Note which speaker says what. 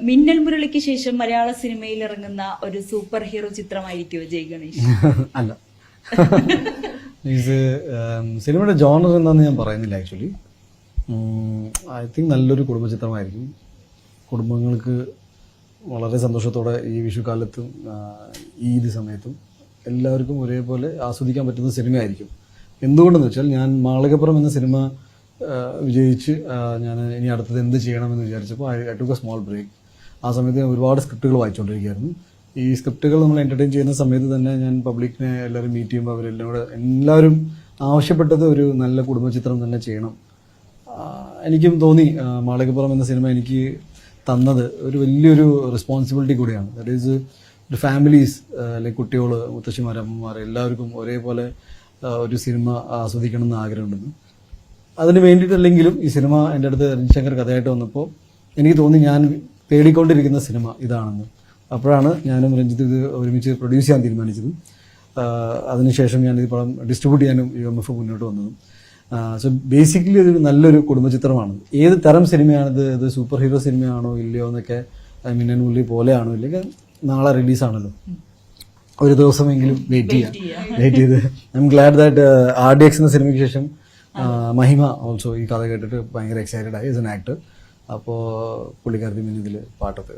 Speaker 1: മിന്നൽ മുരളിക്ക് ശേഷം മലയാള സിനിമയിൽ ഇറങ്ങുന്ന ഒരു സൂപ്പർ ഹീറോ ചിത്രമായിരിക്കുമോ ജയ് ഗണേഷ്?
Speaker 2: അല്ല, ഇത് സിനിമയുടെ ജോണർ എന്താണെന്ന് ഞാൻ പറയുന്നില്ല. ആക്ച്വലി ഐ തിങ്ക് നല്ലൊരു കുടുംബചിത്രമായിരിക്കും. കുടുംബങ്ങൾക്ക് വളരെ സന്തോഷത്തോടെ ഈ വിഷുക്കാലത്തും ഈദ് സമയത്തും എല്ലാവർക്കും ഒരേപോലെ ആസ്വദിക്കാൻ പറ്റുന്ന സിനിമയായിരിക്കും. എന്തുകൊണ്ടെന്ന് വെച്ചാൽ, ഞാൻ മാളികപ്പുറം എന്ന സിനിമ വിജയിച്ച് ഞാൻ ഇനി അടുത്തത് എന്ത് ചെയ്യണമെന്ന് വിചാരിച്ചപ്പോൾ I took a small break. ആ സമയത്ത് ഞാൻ ഒരുപാട് സ്ക്രിപ്റ്റുകൾ വായിച്ചുകൊണ്ടിരിക്കുകയായിരുന്നു. ഈ സ്ക്രിപ്റ്റുകൾ നമ്മൾ എൻ്റർടൈൻ ചെയ്യുന്ന സമയത്ത് തന്നെ ഞാൻ പബ്ലിക്കിനെ എല്ലാവരും മീറ്റ് ചെയ്യുമ്പോൾ എല്ലാവരും ആവശ്യപ്പെട്ടത് ഒരു നല്ല കുടുംബചിത്രം തന്നെ ചെയ്യണം. എനിക്കും തോന്നി മാളികപ്പുറം എന്ന സിനിമ എനിക്ക് തന്നത് ഒരു വലിയൊരു റെസ്പോൺസിബിലിറ്റി കൂടിയാണ്. ദാറ്റ് ഈസ് ഒരു ഫാമിലീസ്, അല്ലെങ്കിൽ കുട്ടികൾ, മുത്തശ്ശിമാർ, അമ്മമാർ എല്ലാവർക്കും ഒരേപോലെ ഒരു സിനിമ ആസ്വദിക്കണം എന്ന് ആഗ്രഹമുണ്ടെന്ന്. അതിന് വേണ്ടിയിട്ടല്ലെങ്കിലും ഈ സിനിമ എൻ്റെ അടുത്ത് രഞ്ജിശങ്കർ കഥയായിട്ട് വന്നപ്പോൾ എനിക്ക് തോന്നി ഞാൻ തേടിക്കൊണ്ടിരിക്കുന്ന സിനിമ ഇതാണെന്ന്. അപ്പോഴാണ് ഞാനും രഞ്ജിത്ത് ഇത് ഒരുമിച്ച് പ്രൊഡ്യൂസ് ചെയ്യാൻ തീരുമാനിച്ചത്. അതിനുശേഷം ഞാൻ ഈ പടം ഡിസ്ട്രിബ്യൂട്ട് ചെയ്യാനും UMF മുന്നോട്ട് വന്നതും. സോ ബേസിക്കലി ഇതൊരു നല്ലൊരു കുടുംബചിത്രമാണ്. ഏത് തരം സിനിമയാണിത്, ഇത് സൂപ്പർ ഹീറോ സിനിമയാണോ ഇല്ലയോ എന്നൊക്കെ, മിന്നൽ മുരളി പോലെയാണോ ഇല്ലെങ്കിൽ നാളെ റിലീസാണല്ലോ, ഒരു ദിവസമെങ്കിലും വെയിറ്റ് ചെയ്ത് I M GLAAD that RDX എന്ന സിനിമയ്ക്ക് ശേഷം മഹിമ ഓൾസോ ഈ കഥ കേട്ടിട്ട് ഭയങ്കര എക്സൈറ്റഡ് ആയി ആസ് എൻ ആക്ടർ. അപ്പോൾ പുള്ളിക്കാരത്തി ഇതിൽ പാട്ടൊക്കെ